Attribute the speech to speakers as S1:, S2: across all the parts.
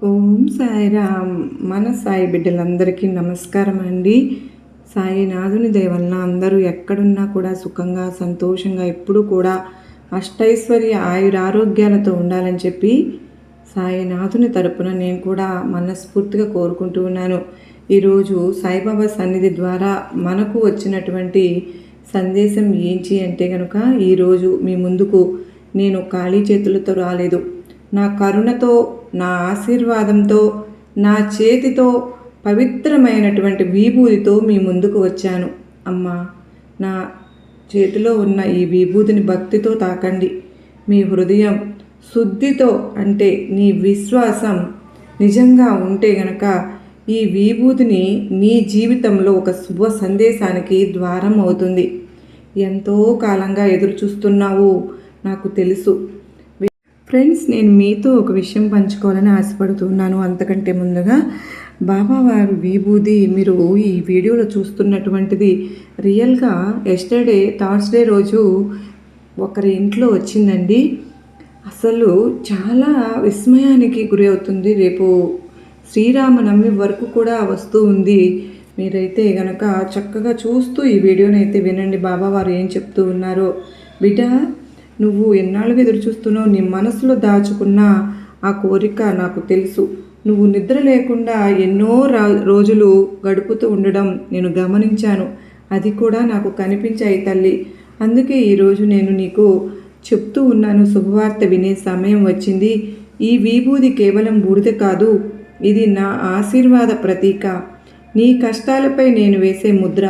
S1: ఓం సాయిరామ్. మన సాయి బిడ్డలందరికీ నమస్కారం అండి. సాయినాథుని దయ వలన అందరూ ఎక్కడున్నా కూడా సుఖంగా సంతోషంగా ఎప్పుడూ కూడా అష్టైశ్వర్య ఆయురారోగ్యాలతో ఉండాలని చెప్పి సాయినాథుని తరపున నేను కూడా మనస్ఫూర్తిగా కోరుకుంటూ ఉన్నాను. ఈరోజు సాయిబాబా సన్నిధి ద్వారా మనకు వచ్చినటువంటి సందేశం ఏంటి అంటే కనుక, ఈరోజు మీ ముందుకు నేను ఖాళీ చేతులతో రాలేదు. నా కరుణతో, నా ఆశీర్వాదంతో, నా చేతితో పవిత్రమైనటువంటి విభూతితో మీ ముందుకు వచ్చాను. అమ్మా, నా చేతిలో ఉన్న ఈ విభూతిని భక్తితో తాకండి. మీ హృదయం శుద్ధితో, అంటే నీ విశ్వాసం నిజంగా ఉంటే గనక ఈ విభూతిని నీ జీవితంలో ఒక శుభ సందేశానికి ద్వారం అవుతుంది. ఎంతో కాలంగా ఎదురు చూస్తున్నావు, నాకు తెలుసు. ఫ్రెండ్స్, నేను మీతో ఒక విషయం పంచుకోవాలని ఆశపడుతున్నాను. అంతకంటే ముందుగా బాబావారి విభూది మీరు ఈ వీడియోలో చూస్తున్నటువంటిది రియల్గా ఎస్టర్డే థర్స్డే రోజు ఒకరి ఇంట్లో వచ్చిందండి. అసలు చాలా విస్మయానికి గురి అవుతుంది. రేపు శ్రీరామనవమి వరకు కూడా వస్తూ ఉంది. మీరైతే గనక చక్కగా చూస్తూ ఈ వీడియోని అయితే వినండి. బాబావారు ఏం చెప్తూ ఉన్నారో. బిడ్డ, నువ్వు ఎన్నాళ్ళుగా ఎదురు చూస్తున్నావు. నీ మనసులో దాచుకున్న ఆ కోరిక నాకు తెలుసు. నువ్వు నిద్ర లేకుండా ఎన్నో రోజులు గడుపుతూ ఉండడం నేను గమనించాను. అది కూడా నాకు కనిపించాయి తల్లి. అందుకే ఈరోజు నేను నీకు చెప్తూ ఉన్నాను. శుభవార్త వినే సమయం వచ్చింది. ఈ విభూది కేవలం బూడిద కాదు, ఇది నా ఆశీర్వాద ప్రతీక. నీ కష్టాలపై నేను వేసే ముద్ర,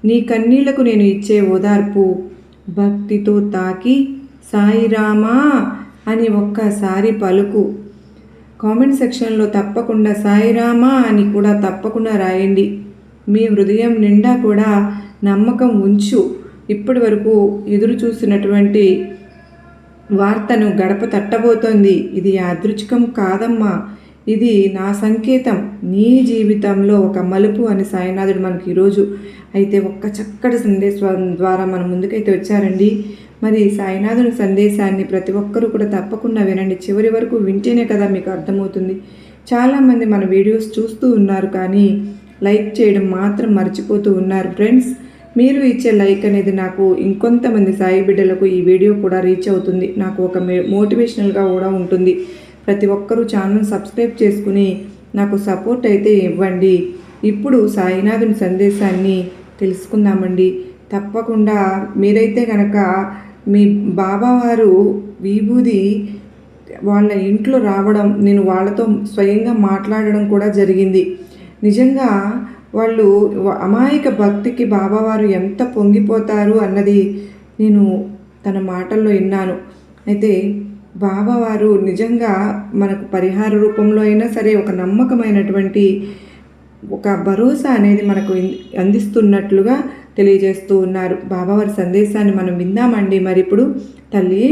S1: నీ కన్నీళ్లకు నేను ఇచ్చే ఓదార్పు. భక్తితో తాకి సాయిరామా అని ఒక్కసారి పలుకు. కామెంట్ సెక్షన్లో తప్పకుండా సాయిరామా అని కూడా తప్పకుండా రాయండి. మీ హృదయం నిండా కూడా నమ్మకం ఉంచు. ఇప్పటి వరకు ఎదురు చూసినటువంటి వార్తను గడప తట్టబోతోంది. ఇది యాదృచ్ఛికం కాదమ్మా, ఇది నా సంకేతం. నీ జీవితంలో ఒక మలుపు అని సాయినాథుడు మనకి ఈరోజు అయితే ఒక్క చక్కటి సందేశం ద్వారా మన ముందుకైతే వచ్చారండి. మరి సాయినాథుని సందేశాన్ని ప్రతి ఒక్కరూ కూడా తప్పకుండా వినండి. చివరి వరకు వింటేనే కదా మీకు అర్థమవుతుంది. చాలామంది మన వీడియోస్ చూస్తూ ఉన్నారు, కానీ లైక్ చేయడం మాత్రం మర్చిపోతూ ఉన్నారు. ఫ్రెండ్స్, మీరు ఇచ్చే లైక్ అనేది నాకు ఇంకొంతమంది సాయి బిడ్డలకు ఈ వీడియో కూడా రీచ్ అవుతుంది. నాకు ఒక మోటివేషనల్గా కూడా ఉంటుంది. ప్రతి ఒక్కరూ ఛానల్ సబ్స్క్రైబ్ చేసుకుని నాకు సపోర్ట్ అయితే ఇవ్వండి. ఇప్పుడు సాయినాథుని సందేశాన్ని తెలుసుకుందామండి. తప్పకుండా మీరైతే కనుక మీ బాబావారు విభూది వాళ్ళ ఇంట్లో రావడం, నేను వాళ్ళతో స్వయంగా మాట్లాడడం కూడా జరిగింది. నిజంగా వాళ్ళు అమాయక భక్తికి బాబావారు ఎంత పొంగిపోతారు అన్నది నేను తన మాటల్లో విన్నాను. అయితే బాబావారు నిజంగా మనకు పరిహార రూపంలో అయినా సరే ఒక నమ్మకమైనటువంటి ఒక భరోసా అనేది మనకు అందిస్తున్నట్లుగా తెలియజేస్తూ ఉన్నారు. బాబావారి సందేశాన్ని మనం విందామండి. మరి ఇప్పుడు తల్లి,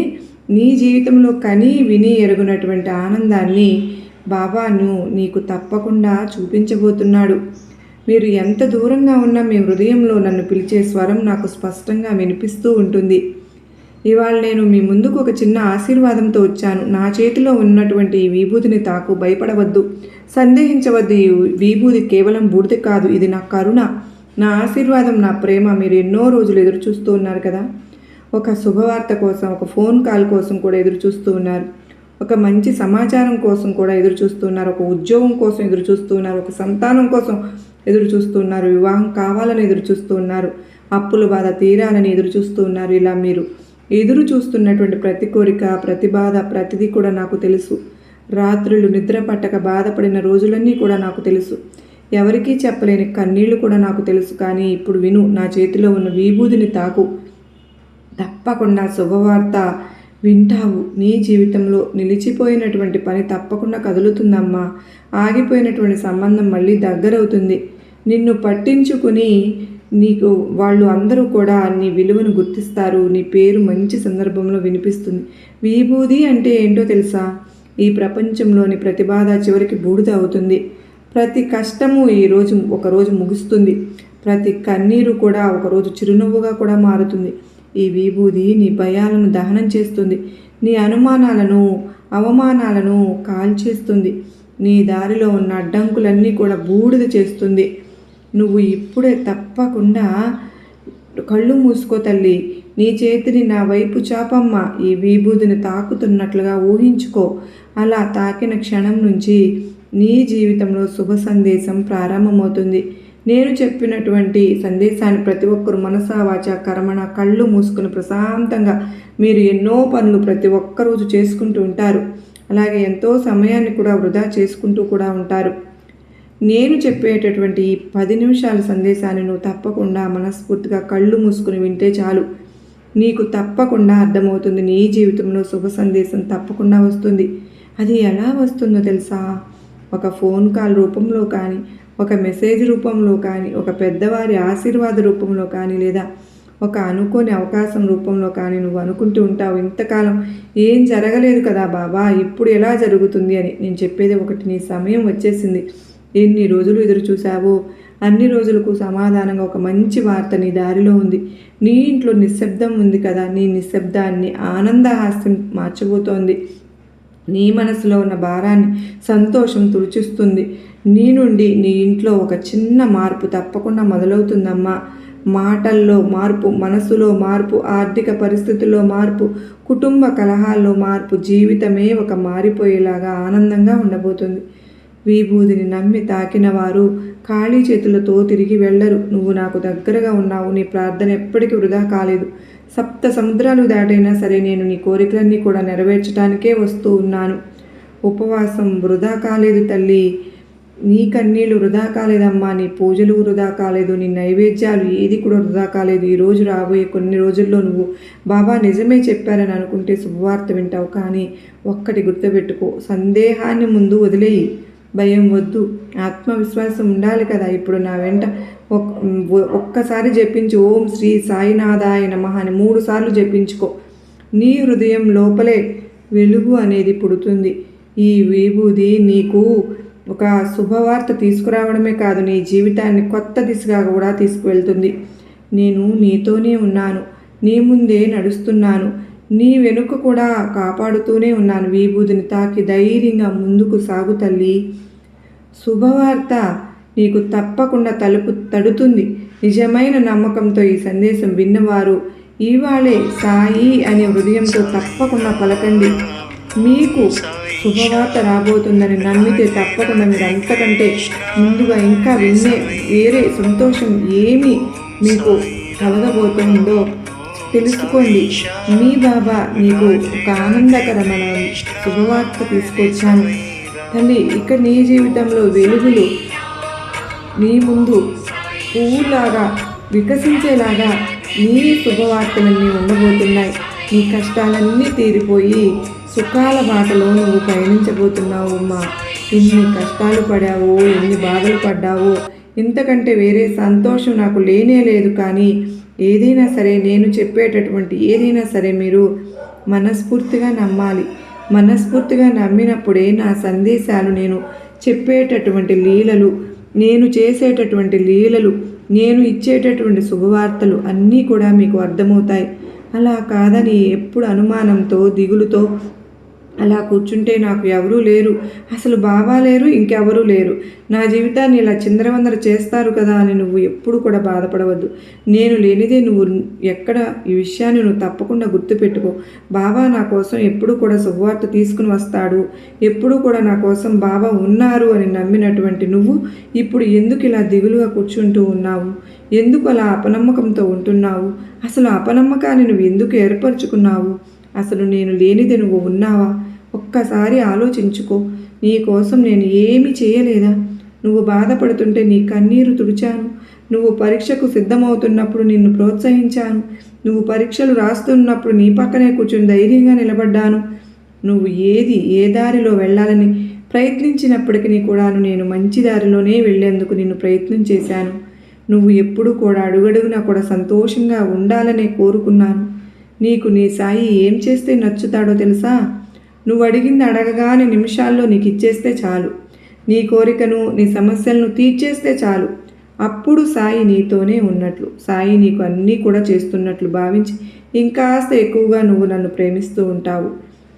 S1: నీ జీవితంలో కని విని ఎరుగునటువంటి ఆనందాన్ని బాబాను నీకు తప్పకుండా చూపించబోతున్నాడు. మీరు ఎంత దూరంగా ఉన్నా మీ హృదయంలో నన్ను పిలిచే స్వరం నాకు స్పష్టంగా వినిపిస్తూ ఉంటుంది. ఇవాళ నేను మీ ముందుకు ఒక చిన్న ఆశీర్వాదంతో వచ్చాను. నా చేతిలో ఉన్నటువంటి ఈ విభూతిని తాకు, భయపడవద్దు, సందేహించవద్దు. ఈ విభూతి కేవలం బూడిద కాదు, ఇది నా కరుణ, నా ఆశీర్వాదం, నా ప్రేమ. మీరు ఎన్నో రోజులు ఎదురు చూస్తూ ఉన్నారు కదా. ఒక శుభవార్త కోసం, ఒక ఫోన్ కాల్ కోసం కూడా ఎదురు చూస్తూ ఉన్నారు. ఒక మంచి సమాచారం కోసం కూడా ఎదురు చూస్తున్నారు. ఒక ఉద్యోగం కోసం ఎదురు చూస్తూ ఉన్నారు. ఒక సంతానం కోసం ఎదురు చూస్తూ ఉన్నారు. వివాహం కావాలని ఎదురు చూస్తూ ఉన్నారు. అప్పుల బాధ తీరాలని ఎదురు చూస్తూ ఉన్నారు. ఇలా మీరు ఎదురు చూస్తున్నటువంటి ప్రతి కోరిక, ప్రతి బాధ, ప్రతిదీ కూడా నాకు తెలుసు. రాత్రులు నిద్ర పట్టక బాధపడిన రోజులన్నీ కూడా నాకు తెలుసు. ఎవరికీ చెప్పలేని కన్నీళ్లు కూడా నాకు తెలుసు. కానీ ఇప్పుడు విను, నా చేతిలో ఉన్న విభూతిని తాకు. తప్పకుండా శుభవార్త వింటావు. నీ జీవితంలో నిలిచిపోయినటువంటి పని తప్పకుండా కదులుతుందమ్మా. ఆగిపోయినటువంటి సంబంధం మళ్ళీ దగ్గరవుతుంది. నిన్ను పట్టించుకుని నీకు వాళ్ళు అందరూ కూడా నీ విలువను గుర్తిస్తారు. నీ పేరు మంచి సందర్భంలో వినిపిస్తుంది. విభూది అంటే ఏంటో తెలుసా? ఈ ప్రపంచంలోని ప్రతి బాధ చివరికి బూడిద అవుతుంది. ప్రతి కష్టము ఒకరోజు ముగుస్తుంది. ప్రతి కన్నీరు కూడా ఒకరోజు చిరునవ్వుగా కూడా మారుతుంది. ఈ విభూది నీ భయాలను దహనం చేస్తుంది. నీ అనుమానాలను, అవమానాలను కాల్చేస్తుంది. నీ దారిలో ఉన్న అడ్డంకులన్నీ కూడా బూడిద చేస్తుంది. నువ్వు ఇప్పుడే తప్పకుండా కళ్ళు మూసుకో తల్లి. నీ చేతిని నా వైపు చాపమ్మ. ఈ విభూదిని తాకుతున్నట్లుగా ఊహించుకో. అలా తాకిన క్షణం నుంచి నీ జీవితంలో శుభ సందేశం ప్రారంభమవుతుంది. నేను చెప్పినటువంటి సందేశాన్ని ప్రతి ఒక్కరు మనసా వాచా కర్మణ కళ్ళు మూసుకుని ప్రశాంతంగా మీరు ఎన్నో పనులు ప్రతి ఒక్కరోజు చేసుకుంటూ ఉంటారు. అలాగే ఎంతో సమయాన్ని కూడా వృధా చేసుకుంటూ కూడా ఉంటారు. నేను చెప్పేటటువంటి ఈ 10 నిమిషాల సందేశాన్ని నువ్వు తప్పకుండా మనస్ఫూర్తిగా కళ్ళు మూసుకుని వింటే చాలు. నీకు తప్పకుండా అర్థమవుతుంది. నీ జీవితంలో శుభ సందేశం తప్పకుండా వస్తుంది. అది ఎలా వస్తుందో తెలుసా? ఒక ఫోన్ కాల్ రూపంలో కానీ, ఒక మెసేజ్ రూపంలో కానీ, ఒక పెద్దవారి ఆశీర్వాద రూపంలో కానీ, లేదా ఒక అనుకోని అవకాశం రూపంలో కానీ నువ్వు అనుకుంటూ ఉంటావు, ఇంతకాలం ఏం జరగలేదు కదా బాబా, ఇప్పుడు ఎలా జరుగుతుంది అని. నేను చెప్పేది ఒకటి, నీ సమయం వచ్చేసింది. ఎన్ని రోజులు ఎదురు చూసావో అన్ని రోజులకు సమాధానంగా ఒక మంచి వార్త నీ దారిలో ఉంది. నీ ఇంట్లో నిశ్శబ్దం ఉంది కదా, నీ నిశ్శబ్దాన్ని ఆనందహాస్యం మార్చబోతోంది. నీ మనసులో ఉన్న భారాన్ని సంతోషం తుడిచిస్తుంది. నీ నుండి నీ ఇంట్లో ఒక చిన్న మార్పు తప్పకుండా మొదలవుతుందమ్మా. మాటల్లో మార్పు, మనసులో మార్పు, ఆర్థిక పరిస్థితుల్లో మార్పు, కుటుంబ కలహాల్లో మార్పు, జీవితమే ఒక మారిపోయేలాగా ఆనందంగా ఉండబోతుంది. విభూదిని నమ్మి తాకిన వారు ఖాళీ చేతులతో తిరిగి వెళ్ళరు. నువ్వు నాకు దగ్గరగా ఉన్నావు. నీ ప్రార్థన ఎప్పటికీ వృధా కాలేదు. 7 సముద్రాలు దాటైనా సరే నేను నీ కోరికలన్నీ కూడా నెరవేర్చడానికే వస్తూ ఉన్నాను. ఉపవాసం వృధా కాలేదు తల్లి. నీ కన్నీళ్ళు వృధా కాలేదమ్మా. నీ పూజలు వృధా కాలేదు. నీ నైవేద్యాలు ఏది కూడా వృధా కాలేదు. ఈరోజు రాబోయే కొన్ని రోజుల్లో నువ్వు బాబా నిజమే చెప్పారని అనుకుంటే శుభవార్త వింటావు. కానీ ఒక్కటి గుర్తుపెట్టుకో, సందేహాన్ని ముందు వదిలేయి. భయం వద్దు, ఆత్మవిశ్వాసం ఉండాలి కదా. ఇప్పుడు నా వెంట ఒక్కసారి జపించు, ఓం శ్రీ సాయినాథాయ నమః అని 3 సార్లు జపించుకో. నీ హృదయం లోపలే వెలుగు అనేది పుడుతుంది. ఈ విభూది నీకు ఒక శుభవార్త తీసుకురావడమే కాదు, నీ జీవితాన్ని కొత్త దిశగా కూడా తీసుకువెళ్తుంది. నేను నీతోనే ఉన్నాను, నీ ముందే నడుస్తున్నాను, నీ వెనుక కూడా కాపాడుతూనే ఉన్నాను. విభూదిని తాకి ధైర్యంగా ముందుకు సాగు తల్లి. శుభవార్త నీకు తప్పకుండా తలుపు తడుతుంది. నిజమైన నమ్మకంతో ఈ సందేశం విన్నవారు ఇవాళే సాయి అనే హృదయంతో తప్పకుండా పలకండి. మీకు శుభవార్త రాబోతుందని నమ్మితే తప్పకుండా మీరు అంతకంటే ముందుగా ఇంకా వేరే సంతోషం ఏమి మీకు కలగబోతుందో తెలుసుకోండి. మీ బాబా నీకు ఒక ఆనందకరమైన శుభవార్త తీసుకొచ్చాను తల్లి. ఇక నీ జీవితంలో వెలుగులు నీ ముందు పువ్వులాగా వికసించేలాగా నీ శుభవార్తలన్నీ ఉండబోతున్నాయి. నీ కష్టాలన్నీ తీరిపోయి సుఖాల బాటలో నువ్వు పయనించబోతున్నావు అమ్మా. ఎన్ని కష్టాలు పడావో, ఎన్ని బాధలు పడ్డావో, ఇంతకంటే వేరే సంతోషం నాకు లేనే లేదు. కానీ ఏదైనా సరే, నేను చెప్పేటటువంటి ఏదైనా సరే మీరు మనస్ఫూర్తిగా నమ్మాలి. మనస్ఫూర్తిగా నమ్మినప్పుడే నా సందేశాలు, నేను చెప్పేటటువంటి లీలలు, నేను చేసేటటువంటి లీలలు, నేను ఇచ్చేటటువంటి శుభవార్తలు అన్నీ కూడా మీకు అర్థమవుతాయి. అలా కాదని ఎప్పుడు అనుమానంతో, దిగులుతో అలా కూర్చుంటే నాకు ఎవరూ లేరు, అసలు బాబా లేరు, ఇంకెవరూ లేరు, నా జీవితాన్ని ఇలా చిందరవందర చేస్తారు కదా అని నువ్వు ఎప్పుడు కూడా బాధపడవద్దు. నేను లేనిదే నువ్వు ఎక్కడ, ఈ విషయాన్ని నువ్వు తప్పకుండా గుర్తుపెట్టుకో. బాబా నా కోసం ఎప్పుడు కూడా శుభవార్త తీసుకుని వస్తాడు, ఎప్పుడు కూడా నా కోసం బాబా ఉన్నారు అని నమ్మినటువంటి నువ్వు ఇప్పుడు ఎందుకు ఇలా దిగులుగా కూర్చుంటూ ఉన్నావు? ఎందుకు అలా అపనమ్మకంతో ఉంటున్నావు? అసలు అపనమ్మకాన్ని నువ్వు ఎందుకు ఏర్పరచుకున్నావు? అసలు నేను లేనిదే నువ్వు ఉన్నావా? ఒక్కసారి ఆలోచించుకో. నీ కోసం నేను ఏమీ చేయలేదా? నువ్వు బాధపడుతుంటే నీ కన్నీరు తుడిచాను. నువ్వు పరీక్షకు సిద్ధమవుతున్నప్పుడు నిన్ను ప్రోత్సహించాను. నువ్వు పరీక్షలు రాస్తున్నప్పుడు నీ పక్కనే కూర్చుని ధైర్యంగా నిలబడ్డాను. నువ్వు ఏ దారిలో వెళ్ళాలని ప్రయత్నించినప్పటికీ కూడాను నేను మంచి దారిలోనే వెళ్ళేందుకు నిన్ను ప్రయత్నం చేశాను. నువ్వు ఎప్పుడూ కూడా అడుగడుగునా కూడా సంతోషంగా ఉండాలనే కోరుకున్నాను. నీకు నీ సాయి ఏం చేస్తే నచ్చుతాడో తెలుసా? నువ్వు అడిగింది అడగగానే నిమిషాల్లో నీకు ఇచ్చేస్తే చాలు. నీ కోరికను, నీ సమస్యలను తీర్చేస్తే చాలు. అప్పుడు సాయి నీతోనే ఉన్నట్లు, సాయి నీకు అన్నీ కూడా చేస్తున్నట్లు భావించి ఇంకాస్త ఎక్కువగా నువ్వు నన్ను ప్రేమిస్తూ ఉంటావు.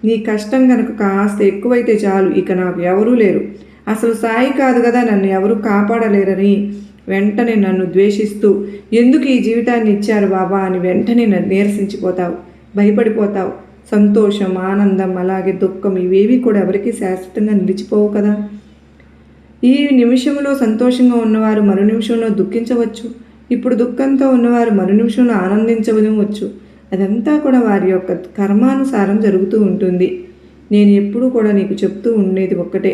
S1: నీ కష్టం కనుక కాస్త ఎక్కువైతే చాలు, ఇక నాకు ఎవరూ లేరు, అసలు సాయి కాదు కదా నన్ను ఎవరు కాపాడలేరని వెంటనే నన్ను ద్వేషిస్తూ ఎందుకు ఈ జీవితాన్ని ఇచ్చారు బాబా అని వెంటనే నీరసించిపోతావు, భయపడిపోతావు. సంతోషం, ఆనందం, అలాగే దుఃఖం ఇవేవి కూడా ఎవరికీ శాశ్వతంగా నిలిచిపోవు కదా. ఈ నిమిషంలో సంతోషంగా ఉన్నవారు మరు నిమిషంలో దుఃఖించవచ్చు. ఇప్పుడు దుఃఖంతో ఉన్నవారు మరు నిమిషంలో ఆనందించవచ్చు. అదంతా కూడా వారి యొక్క కర్మానుసారం జరుగుతూ ఉంటుంది. నేను ఎప్పుడూ కూడా నీకు చెప్తూ ఉండేది ఒక్కటే,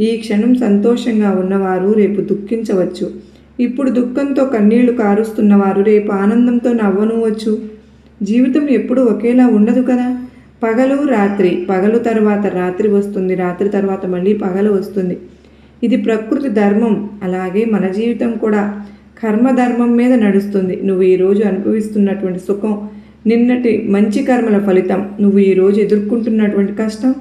S1: ఈ క్షణం సంతోషంగా ఉన్నవారు రేపు దుఃఖించవచ్చు. ఇప్పుడు దుఃఖంతో కన్నీళ్లు కారుస్తున్నవారు రేపు ఆనందంతో నవ్వనువచ్చు. జీవితం ఎప్పుడూ ఒకేలా ఉండదు కదా. పగలు రాత్రి, పగలు తర్వాత రాత్రి వస్తుంది, రాత్రి తర్వాత మళ్ళీ పగలు వస్తుంది. ఇది ప్రకృతి ధర్మం. అలాగే మన జీవితం కూడా కర్మధర్మం మీద నడుస్తుంది. నువ్వు ఈరోజు అనుభవిస్తున్నటువంటి సుఖం నిన్నటి మంచి కర్మల ఫలితం. నువ్వు ఈరోజు ఎదుర్కొంటున్నటువంటి కష్టం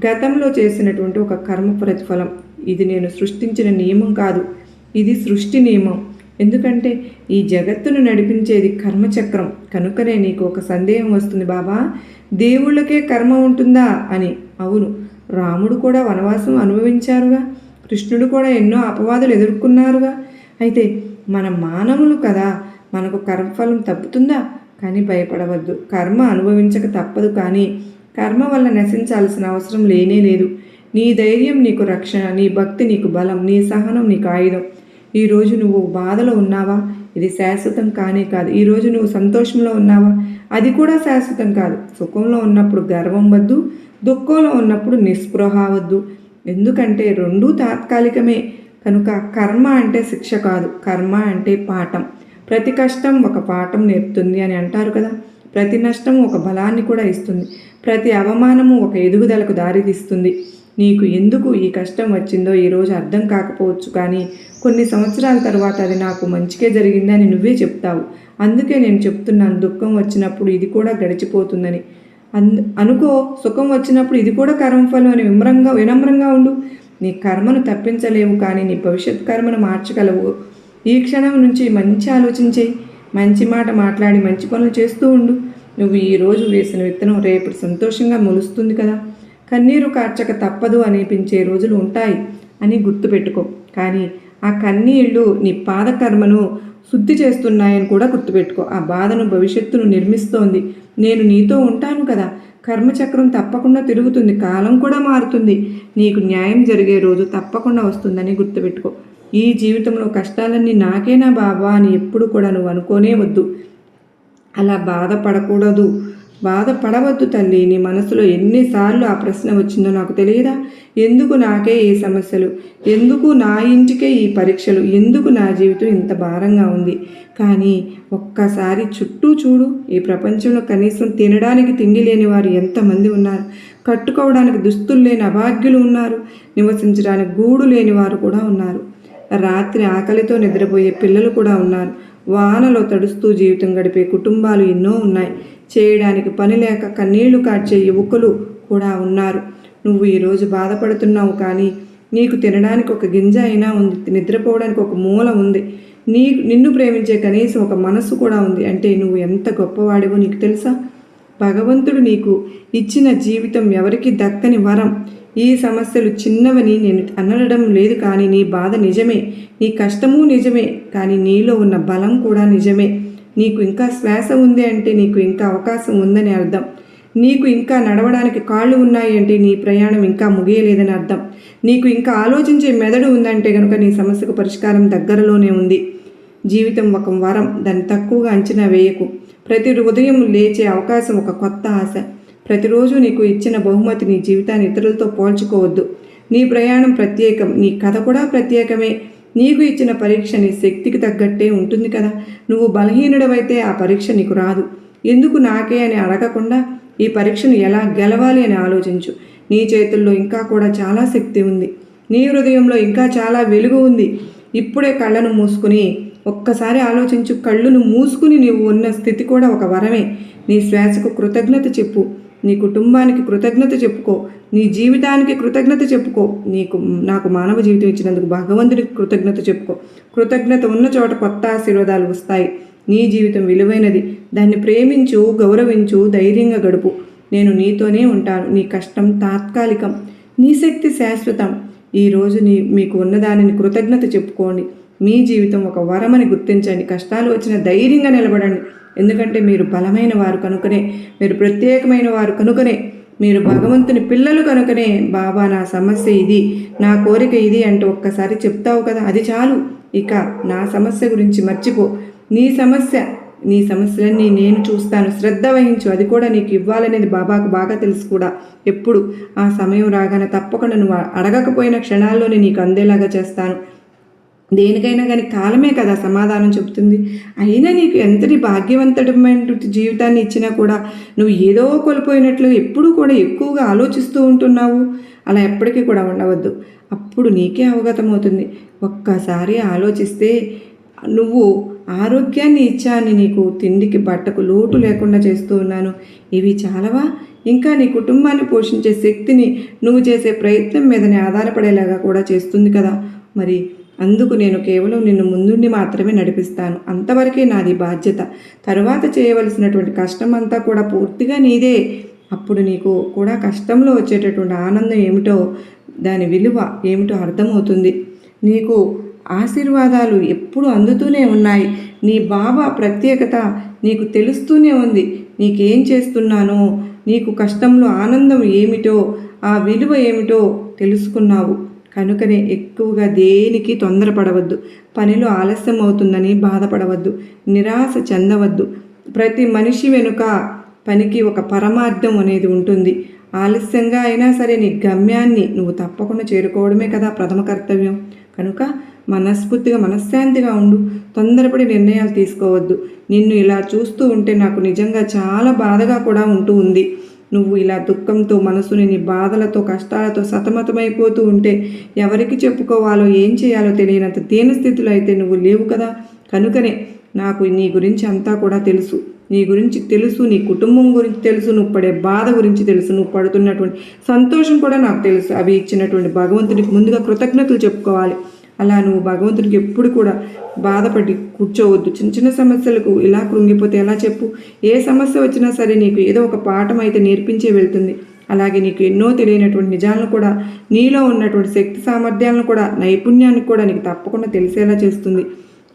S1: గతంలో చేసినటువంటి ఒక కర్మ ప్రతిఫలం. ఇది నేను సృష్టించిన నియమం కాదు, ఇది సృష్టి నియమం. ఎందుకంటే ఈ జగత్తును నడిపించేది కర్మచక్రం. కనుకనే నీకు ఒక సందేహం వస్తుంది, బాబా దేవుళ్ళకే కర్మ ఉంటుందా అని. అవును, రాముడు కూడా వనవాసం అనుభవించారుగా, కృష్ణుడు కూడా ఎన్నో అపవాదులు ఎదుర్కొన్నారుగా. అయితే మన మానవులు కదా, మనకు కర్మఫలం తప్పుతుందా? కానీ భయపడవద్దు. కర్మ అనుభవించక తప్పదు, కానీ కర్మ వల్ల నశించాల్సిన అవసరం లేనే లేదు. నీ ధైర్యం నీకు రక్షణ, నీ భక్తి నీకు బలం, నీ సహనం నీకు ఆయుధం. ఈరోజు నువ్వు బాధలో ఉన్నావా? ఇది శాశ్వతం కానే కాదు. ఈరోజు నువ్వు సంతోషంలో ఉన్నావా? అది కూడా శాశ్వతం కాదు. సుఖంలో ఉన్నప్పుడు గర్వం వద్దు, దుఃఖంలో ఉన్నప్పుడు నిస్పృహ వద్దు. ఎందుకంటే రెండూ తాత్కాలికమే. కనుక కర్మ అంటే శిక్ష కాదు, కర్మ అంటే పాఠం. ప్రతి కష్టం ఒక పాఠం నేర్పుతుంది అని అంటారు కదా. ప్రతి నష్టం ఒక బలాన్ని కూడా ఇస్తుంది. ప్రతి అవమానము ఒక ఎదుగుదలకు దారితీస్తుంది. నీకు ఎందుకు ఈ కష్టం వచ్చిందో ఈరోజు అర్థం కాకపోవచ్చు, కానీ కొన్ని సంవత్సరాల తర్వాత అది నాకు మంచికే జరిగిందని నువ్వే చెప్తావు. అందుకే నేను చెప్తున్నాను, దుఃఖం వచ్చినప్పుడు ఇది కూడా గడిచిపోతుందని. అనుకో, సుఖం వచ్చినప్పుడు ఇది కూడా కర్మఫలం అని వినమ్రంగా ఉండు. నీ కర్మను తప్పించలేవు, కానీ నీ భవిష్యత్ కర్మను మార్చగలవు. ఈ క్షణం నుంచి మంచి ఆలోచించే, మంచి మాట మాట్లాడి మంచి పనులు చేస్తూ ఉండు. నువ్వు ఈరోజు వేసిన విత్తనం రేపు సంతోషంగా మొలుస్తుంది కదా. కన్నీరు కార్చక తప్పదు అనిపించే రోజులు ఉంటాయి అని గుర్తుపెట్టుకో. కానీ ఆ కన్నీళ్ళు నీ పాదకర్మను శుద్ధి చేస్తున్నాయని కూడా గుర్తుపెట్టుకో. ఆ బాధను భవిష్యత్తును నిర్మిస్తోంది. నేను నీతో ఉంటాను కదా. కర్మచక్రం తప్పకుండా తిరుగుతుంది, కాలం కూడా మారుతుంది. నీకు న్యాయం జరిగే రోజు తప్పకుండా వస్తుందని గుర్తుపెట్టుకో. ఈ జీవితంలో కష్టాలన్నీ నాకేనా బాబా అని ఎప్పుడు కూడా నువ్వు అనుకోనే వద్దు. అలా బాధపడవద్దు తల్లి. నీ మనసులో ఎన్నిసార్లు ఆ ప్రశ్న వచ్చిందో నాకు తెలియదా? ఎందుకు నాకే ఈ సమస్యలు, ఎందుకు నా ఇంటికే ఈ పరీక్షలు, ఎందుకు నా జీవితం ఇంత భారంగా ఉంది? కానీ ఒక్కసారి చుట్టూ చూడు. ఈ ప్రపంచంలో కనీసం తినడానికి తిండి లేని వారు ఎంతమంది ఉన్నారు. కట్టుకోవడానికి దుస్తులు లేని అభాగ్యులు ఉన్నారు. నివసించడానికి గూడు లేని వారు కూడా ఉన్నారు. రాత్రి ఆకలితో నిద్రపోయే పిల్లలు కూడా ఉన్నారు. వానలో తడుస్తూ జీవితం గడిపే కుటుంబాలు ఎన్నో ఉన్నాయి. చేయడానికి పని లేక కన్నీళ్లు కార్చే యువకులు కూడా ఉన్నారు. నువ్వు ఈరోజు బాధపడుతున్నావు, కానీ నీకు తినడానికి ఒక గింజ అయినా ఉంది, నిద్రపోవడానికి ఒక మూల ఉంది, నిన్ను ప్రేమించే కనీసం ఒక మనసు కూడా ఉంది. అంటే నువ్వు ఎంత గొప్పవాడివో నీకు తెలుసా? భగవంతుడు నీకు ఇచ్చిన జీవితం ఎవరికి దక్కని వరం. ఈ సమస్యలు చిన్నవని నేను అనడం లేదు, కానీ నీ బాధ నిజమే, నీ కష్టము నిజమే, కానీ నీలో ఉన్న బలం కూడా నిజమే. నీకు ఇంకా శ్వాస ఉంది అంటే నీకు ఇంకా అవకాశం ఉందని అర్థం. నీకు ఇంకా నడవడానికి కాళ్ళు ఉన్నాయి అంటే నీ ప్రయాణం ఇంకా ముగియలేదని అర్థం. నీకు ఇంకా ఆలోచించే మెదడు ఉందంటే కనుక నీ సమస్యకు పరిష్కారం దగ్గరలోనే ఉంది. జీవితం ఒక వరం, దాన్ని తక్కువగా అంచనా వేయకు. ప్రతి ఉదయం లేచే అవకాశం ఒక కొత్త ఆశ. ప్రతిరోజు నీకు ఇచ్చిన బహుమతి. నీ జీవితాన్ని ఇతరులతో పోల్చుకోవద్దు. నీ ప్రయాణం ప్రత్యేకం, నీ కథ కూడా ప్రత్యేకమే. నీకు ఇచ్చిన పరీక్ష నీ శక్తికి తగ్గట్టే ఉంటుంది కదా. నువ్వు బలహీనుడవైతే ఆ పరీక్ష నీకు రాదు. ఎందుకు నాకే అని అడగకుండా ఈ పరీక్షను ఎలా గెలవాలి అని ఆలోచించు. నీ చేతుల్లో ఇంకా కూడా చాలా శక్తి ఉంది. నీ హృదయంలో ఇంకా చాలా వెలుగు ఉంది. ఇప్పుడే కళ్ళను మూసుకుని ఒక్కసారి ఆలోచించు. కళ్ళును మూసుకుని నీవు ఉన్న స్థితి కూడా ఒక వరమే. నీ శ్వాసకు కృతజ్ఞత చెప్పు. నీ కుటుంబానికి కృతజ్ఞత చెప్పుకో. నీ జీవితానికి కృతజ్ఞత చెప్పుకో. నాకు మానవ జీవితం ఇచ్చినందుకు భగవంతుడికి కృతజ్ఞత చెప్పుకో. కృతజ్ఞత ఉన్న చోట కొత్త ఆశీర్వాదాలు వస్తాయి. నీ జీవితం విలువైనది. దాన్ని ప్రేమించు, గౌరవించు, ధైర్యంగా గడుపు. నేను నీతోనే ఉంటాను. నీ కష్టం తాత్కాలికం, నీ శక్తి శాశ్వతం. ఈరోజు మీకు ఉన్నదానిని కృతజ్ఞత చెప్పుకోండి. మీ జీవితం ఒక వరమని గుర్తించండి. కష్టాలు వచ్చిన ధైర్యంగా నిలబడండి. ఎందుకంటే మీరు బలమైన వారు కనుకనే, మీరు ప్రత్యేకమైన వారు కనుకనే, మీరు భగవంతుని పిల్లలు కనుకనే బాబా నా సమస్య ఇది, నా కోరిక ఇది అంటూ ఒక్కసారి చెప్తావు కదా, అది చాలు. ఇక నా సమస్య గురించి మర్చిపో. నీ సమస్యలన్నీ నేను చూస్తాను, శ్రద్ధ వహించు. అది కూడా నీకు ఇవ్వాలనేది బాబాకు బాగా తెలుసు కూడా. ఎప్పుడు ఆ సమయం రాగానే తప్పకుండా నువ్వు అడగకపోయిన క్షణాల్లోనే నీకు అందేలాగా చేస్తాను. దేనికైనా కానీ కాలమే కదా సమాధానం చెబుతుంది. అయినా నీకు ఎంతటి భాగ్యవంతమైన జీవితాన్ని ఇచ్చినా కూడా నువ్వు ఏదో కోల్పోయినట్లు ఎప్పుడూ కూడా ఎక్కువగా ఆలోచిస్తూ ఉంటున్నావు. అలా ఎప్పటికీ కూడా ఉండవద్దు. అప్పుడు నీకే అవగతమవుతుంది. ఒక్కసారి ఆలోచిస్తే నువ్వు ఆరోగ్యాన్ని ఇచ్చాను, నీకు తిండికి బట్టకు లోటు లేకుండా చేస్తూ ఉన్నాను, ఇవి చాలవా? ఇంకా నీ కుటుంబాన్ని పోషించే శక్తిని నువ్వు చేసే ప్రయత్నం మీదనే ఆధారపడేలాగా కూడా చేస్తుంది కదా. మరి అందుకు నేను కేవలం నిన్ను ముందుండి మాత్రమే నడిపిస్తాను. అంతవరకే నాది బాధ్యత. తరువాత చేయవలసినటువంటి కష్టం అంతా కూడా పూర్తిగా నీదే. అప్పుడు నీకు కూడా కష్టంలో వచ్చేటటువంటి ఆనందం ఏమిటో, దాని విలువ ఏమిటో అర్థమవుతుంది. నీకు ఆశీర్వాదాలు ఎప్పుడు అందుతూనే ఉన్నాయి. నీ బాబా ప్రత్యేకత నీకు తెలుస్తూనే ఉంది. నీకేం చేస్తున్నానో, నీకు కష్టంలో ఆనందం ఏమిటో, ఆ విలువ ఏమిటో తెలుసుకున్నావు కనుకనే ఎక్కువగా దేనికి తొందరపడవద్దు. పనిలో ఆలస్యం అవుతుందని బాధపడవద్దు, నిరాశ చెందవద్దు. ప్రతి మనిషి వెనుక పనికి ఒక పరమార్థం అనేది ఉంటుంది. ఆలస్యంగా అయినా సరే నీ గమ్యాన్ని నువ్వు తప్పకుండా చేరుకోవడమే కదా ప్రథమ కర్తవ్యం. కనుక మనస్ఫూర్తిగా మనశ్శాంతిగా ఉండు. తొందరపడి నిర్ణయాలు తీసుకోవద్దు. నిన్ను ఇలా చూస్తూ ఉంటే నాకు నిజంగా చాలా బాధగా కూడా ఉంటూ ఉంది. నువ్వు ఇలా దుఃఖంతో, మనసుని నీ బాధలతో, కష్టాలతో సతమతమైపోతూ ఉంటే ఎవరికి చెప్పుకోవాలో, ఏం చేయాలో తెలియనంత దీనస్థితిలో అయితే నువ్వు లేవు కదా. కనుకనే నాకు నీ గురించి అంతా కూడా తెలుసు. నీ గురించి తెలుసు, నీ కుటుంబం గురించి తెలుసు, నువ్వు పడే బాధ గురించి తెలుసు, నువ్వు పడుతున్నటువంటి సంతోషం కూడా నాకు తెలుసు. అవి ఇచ్చినటువంటి భగవంతునికి ముందుగా కృతజ్ఞతలు చెప్పుకోవాలి. అలా నువ్వు భగవంతునికి ఎప్పుడు కూడా బాధపడి కూర్చోవద్దు. చిన్న చిన్న సమస్యలకు ఇలా కృంగిపోతే ఎలా చెప్పు? ఏ సమస్య వచ్చినా సరే నీకు ఏదో ఒక పాఠం అయితే నేర్పించే వెళ్తుంది. అలాగే నీకు ఎన్నో తెలియనటువంటి నిజాలను కూడా, నీలో ఉన్నటువంటి శక్తి సామర్థ్యాలను కూడా, నైపుణ్యాన్ని కూడా నీకు తప్పకుండా తెలిసేలా చేస్తుంది.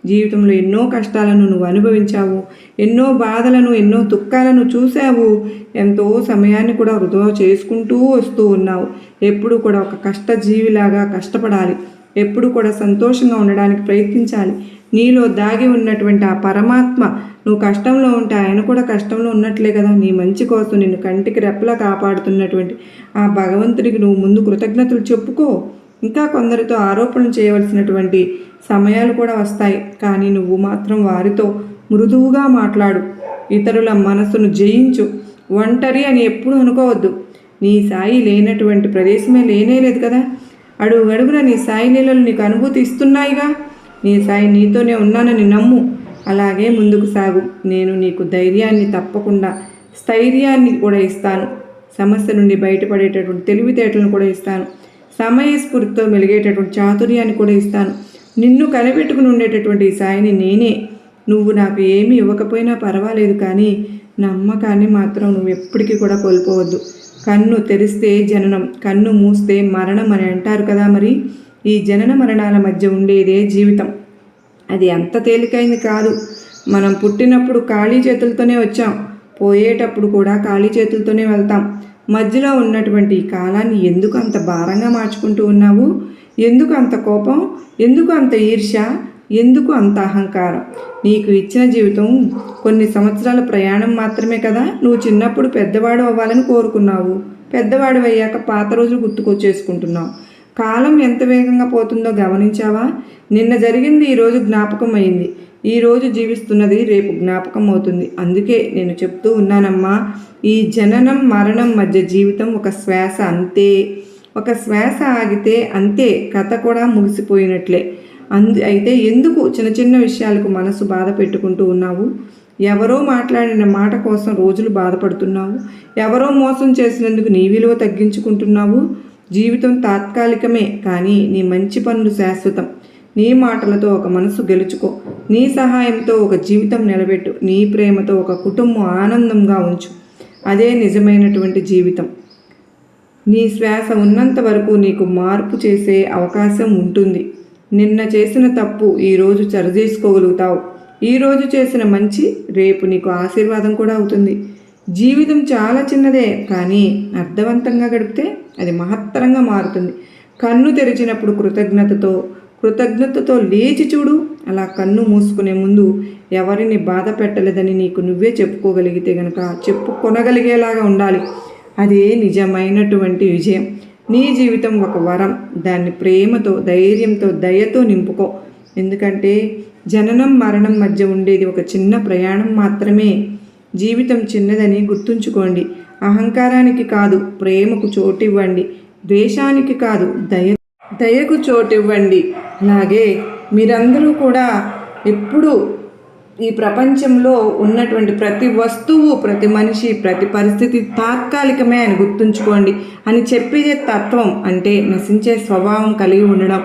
S1: జీవితంలో ఎన్నో కష్టాలను నువ్వు అనుభవించావు, ఎన్నో బాధలను, ఎన్నో దుఃఖాలను చూశావు, ఎంతో సమయాన్ని కూడా వృధా చేసుకుంటూ వస్తూ ఉన్నావు. ఎప్పుడు కూడా ఒక కష్టజీవిలాగా కష్టపడాలి. ఎప్పుడు కూడా సంతోషంగా ఉండడానికి ప్రయత్నించాలి. నీలో దాగి ఉన్నటువంటి ఆ పరమాత్మ, నువ్వు కష్టంలో ఉంటే ఆయన కూడా కష్టంలో ఉన్నట్లే కదా. నీ మంచి కోసం నిన్ను కంటికి రెప్పలా కాపాడుతున్నటువంటి ఆ భగవంతుడికి నువ్వు ముందు కృతజ్ఞతలు చెప్పుకో. ఇంకా కొందరితో ఆరోపణలు చేయవలసినటువంటి సమయాలు కూడా వస్తాయి. కానీ నువ్వు మాత్రం వారితో మృదువుగా మాట్లాడు. ఇతరుల మనసును జయించు. ఒంటరి అని ఎప్పుడు అనుకోవద్దు. నీ సాయి లేనటువంటి ప్రదేశమే లేనేలేదు కదా. అడుగడుగున నీ సాయి లీలలు నీకు అనుభూతి ఇస్తున్నాయిగా. నీ సాయి నీతోనే ఉన్నానని నమ్ము. అలాగే ముందుకు సాగు. నేను నీకు ధైర్యాన్ని, తప్పకుండా స్థైర్యాన్ని కూడా ఇస్తాను. సమస్య నుండి బయటపడేటటువంటి తెలివితేటలను కూడా ఇస్తాను. సమయస్ఫూర్తితో మెలిగేటటువంటి చాతుర్యాన్ని కూడా ఇస్తాను. నిన్ను కనిపెట్టుకుని ఉండేటటువంటి ఈ సాయిని నేనే. నువ్వు నాకు ఏమీ ఇవ్వకపోయినా పర్వాలేదు, కానీ నమ్మకాన్ని మాత్రం నువ్వు ఎప్పటికీ కూడా కోల్పోవద్దు. కన్ను తెరిస్తే జననం, కన్ను మూస్తే మరణం అని అంటారు కదా. మరి ఈ జనన మరణాల మధ్య ఉండేదే జీవితం. అది అంత తేలికైంది కాదు. మనం పుట్టినప్పుడు ఖాళీ చేతులతోనే వచ్చాం, పోయేటప్పుడు కూడా ఖాళీ చేతులతోనే వెళ్తాం. మధ్యలో ఉన్నటువంటి ఈ కాలాన్ని ఎందుకు అంత భారంగా మార్చుకుంటూ ఉన్నావు? ఎందుకు అంత కోపం? ఎందుకు అంత ఈర్ష్య? ఎందుకు అంత అహంకారం? నీకు ఇచ్చిన జీవితం కొన్ని సంవత్సరాల ప్రయాణం మాత్రమే కదా. నువ్వు చిన్నప్పుడు పెద్దవాడు అవ్వాలని కోరుకున్నావు. పెద్దవాడు అయ్యాక పాత రోజులు గుర్తుకొచ్చేసుకుంటున్నావు. కాలం ఎంత వేగంగా పోతుందో గమనించావా? నిన్న జరిగింది ఈరోజు జ్ఞాపకం అయింది. ఈరోజు జీవిస్తున్నది రేపు జ్ఞాపకం అవుతుంది. అందుకే నేను చెప్తూ ఉన్నానమ్మా, ఈ జననం మరణం మధ్య జీవితం ఒక శ్వాస అంతే. ఒక శ్వాస ఆగితే అంతే, కథ కూడా ముగిసిపోయినట్లే. అయితే ఎందుకు చిన్న చిన్న విషయాలకు మనసు బాధ పెట్టుకుంటూ ఉన్నావు? ఎవరో మాట్లాడిన మాట కోసం రోజులు బాధపడుతున్నావు. ఎవరో మోసం చేసినందుకు నీ విలువ తగ్గించుకుంటున్నావు. జీవితం తాత్కాలికమే, కానీ నీ మంచి పనులు శాశ్వతం. నీ మాటలతో ఒక మనసు గెలుచుకో. నీ సహాయంతో ఒక జీవితం నిలబెట్టు. నీ ప్రేమతో ఒక కుటుంబం ఆనందంగా ఉంచు. అదే నిజమైనటువంటి జీవితం. నీ శ్వాస ఉన్నంత వరకు నీకు మార్పు చేసే అవకాశం ఉంటుంది. నిన్న చేసిన తప్పు ఈరోజు సరిచేసుకోగలుగుతావు. ఈరోజు చేసిన మంచి రేపు నీకు ఆశీర్వాదం కూడా అవుతుంది. జీవితం చాలా చిన్నదే, కానీ అర్థవంతంగా గడిపితే అది మహత్తరంగా మారుతుంది. కన్ను తెరిచినప్పుడు కృతజ్ఞతతో లేచి చూడు. అలా కన్ను మూసుకునే ముందు ఎవరిని బాధ పెట్టలేదని నీకు నువ్వే చెప్పుకోగలిగితే గనక చెప్పుకొనగలిగేలాగా ఉండాలి. అదే నిజమైనటువంటి విజయం. నీ జీవితం ఒక వరం. దాన్ని ప్రేమతో, ధైర్యంతో, దయతో నింపుకో. ఎందుకంటే జననం మరణం మధ్య ఉండేది ఒక చిన్న ప్రయాణం మాత్రమే. జీవితం చిన్నదని గుర్తుంచుకోండి. అహంకారానికి కాదు, ప్రేమకు చోటివ్వండి. ద్వేషానికి కాదు, దయకు చోటివ్వండి. అలాగే మీరందరూ కూడా ఎప్పుడు ఈ ప్రపంచంలో ఉన్నటువంటి ప్రతి వస్తువు, ప్రతి మనిషి, ప్రతి పరిస్థితి తాత్కాలికమే అని గుర్తుంచుకోండి అని చెప్పేదే తత్వం. అంటే నశించే స్వభావం కలిగి ఉండడం.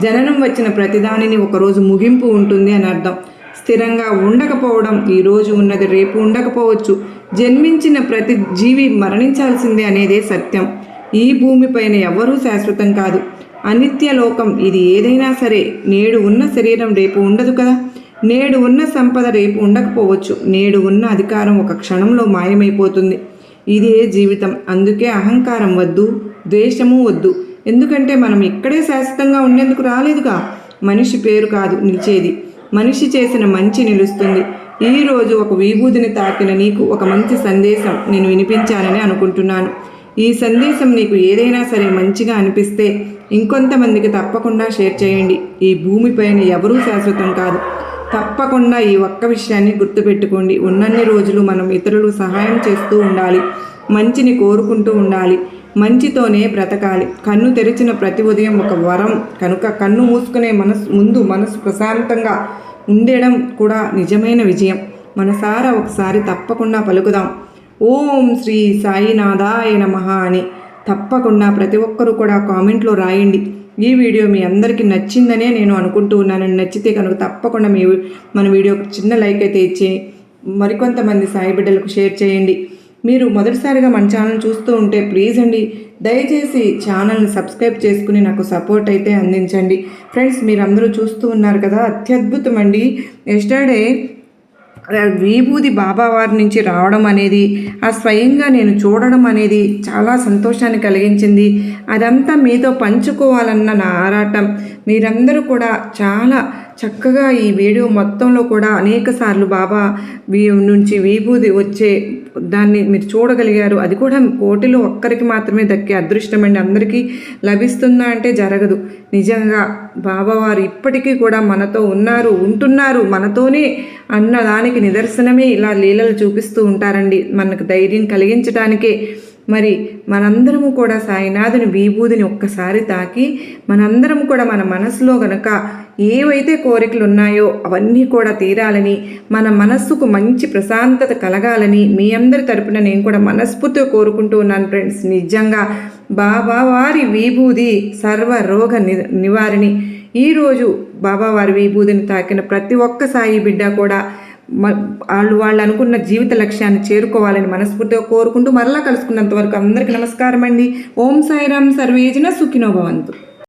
S1: జననం వచ్చిన ప్రతిదానిని ఒకరోజు ముగింపు ఉంటుంది అని అర్థం. స్థిరంగా ఉండకపోవడం. ఈరోజు ఉన్నది రేపు ఉండకపోవచ్చు. జన్మించిన ప్రతి జీవి మరణించాల్సిందే అనేదే సత్యం. ఈ భూమిపైన ఎవరూ శాశ్వతం కాదు. అనిత్య లోకం ఇది. ఏదైనా సరే, నేడు ఉన్న శరీరం రేపు ఉండదు కదా. నేడు ఉన్న సంపద రేపు ఉండకపోవచ్చు. నేడు ఉన్న అధికారం ఒక క్షణంలో మాయమైపోతుంది. ఇదే జీవితం. అందుకే అహంకారం వద్దు, ద్వేషము వద్దు. ఎందుకంటే మనం ఇక్కడే శాశ్వతంగా ఉండేందుకు రాలేదుగా. మనిషి పేరు కాదు నిలిచేది, మనిషి చేసిన మంచి నిలుస్తుంది. ఈరోజు ఒక విభూతిని తాకిన నీకు ఒక మంచి సందేశం నేను వినిపించానని అనుకుంటున్నాను. ఈ సందేశం నీకు ఏదైనా సరే మంచిగా అనిపిస్తే ఇంకొంతమందికి తప్పకుండా షేర్ చేయండి. ఈ భూమిపైన ఎవరూ శాశ్వతం కాదు. తప్పకుండా ఈ ఒక్క విషయాన్ని గుర్తుపెట్టుకోండి. ఉన్నన్ని రోజులు మనం ఇతరులకు సహాయం చేస్తూ ఉండాలి. మంచిని కోరుకుంటూ ఉండాలి. మంచితోనే బ్రతకాలి. కన్ను తెరిచిన ప్రతి ఉదయం ఒక వరం కనుక కన్ను మూసుకునే మనసు ప్రశాంతంగా ఉండడం కూడా నిజమైన విజయం. మనసారా ఒకసారి తప్పకుండా పలుకుదాం, ఓం శ్రీ సాయినాథాయ నమః అని. తప్పకుండా ప్రతి ఒక్కరూ కూడా కామెంట్లో రాయండి. ఈ వీడియో మీ అందరికీ నచ్చిందనే నేను అనుకుంటూ ఉన్నాను. నచ్చితే కనుక తప్పకుండా మన వీడియోకి చిన్న లైక్ అయితే ఇచ్చి మరికొంతమంది సాయి బిడ్డలకు షేర్ చేయండి. మీరు మొదటిసారిగా మన ఛానల్ చూస్తూ ఉంటే ప్లీజ్ అండి, దయచేసి ఛానల్ని సబ్స్క్రైబ్ చేసుకుని నాకు సపోర్ట్ అయితే అందించండి. ఫ్రెండ్స్, మీరందరూ చూస్తూ ఉన్నారు కదా, అత్యద్భుతం అండి. ఎస్టర్డే విభూది బాబా వారి నుంచి రావడం అనేది, ఆ స్వయంగా నేను చూడడం అనేది చాలా సంతోషాన్ని కలిగించింది. అదంతా మీతో పంచుకోవాలన్న నా ఆరాటం. మీరందరూ కూడా చాలా చక్కగా ఈ వీడియో మొత్తంలో కూడా అనేక సార్లు బాబా నుంచి విభూది వచ్చే దాన్ని మీరు చూడగలిగారు. అది కూడా కోటిలో ఒక్కరికి మాత్రమే దక్కే అదృష్టం అండి. అందరికీ లభిస్తుందా అంటే జరగదు. నిజంగా బాబావారు ఇప్పటికీ కూడా మనతో ఉన్నారు, ఉంటున్నారు, మనతోనే అన్నదానికి నిదర్శనమే ఇలా లీలలు చూపిస్తూ ఉంటారండి. మనకు ధైర్యం కలిగించడానికే. మరి మనందరము కూడా సాయినాథుని విభూదిని ఒక్కసారి తాకి మనందరం కూడా మన మనసులో గనక ఏవైతే కోరికలు ఉన్నాయో అవన్నీ కూడా తీరాలని, మన మనస్సుకు మంచి ప్రశాంతత కలగాలని మీ అందరి తరపున నేను కూడా మనస్ఫూర్తిగా కోరుకుంటూ ఉన్నాను ఫ్రెండ్స్. నిజంగా బాబావారి విభూది సర్వ రోగ నివారిణి. ఈరోజు బాబావారి విభూదిని తాకిన ప్రతి ఒక్క సాయి బిడ్డ కూడా వాళ్ళు అనుకున్న జీవిత లక్ష్యాన్ని చేరుకోవాలని మనస్ఫూర్తిగా కోరుకుంటూ మరలా కలుసుకున్నంత వరకు అందరికీ నమస్కారం అండి. ఓం సాయిరాం. సర్వేజన సుఖినో భవంతు.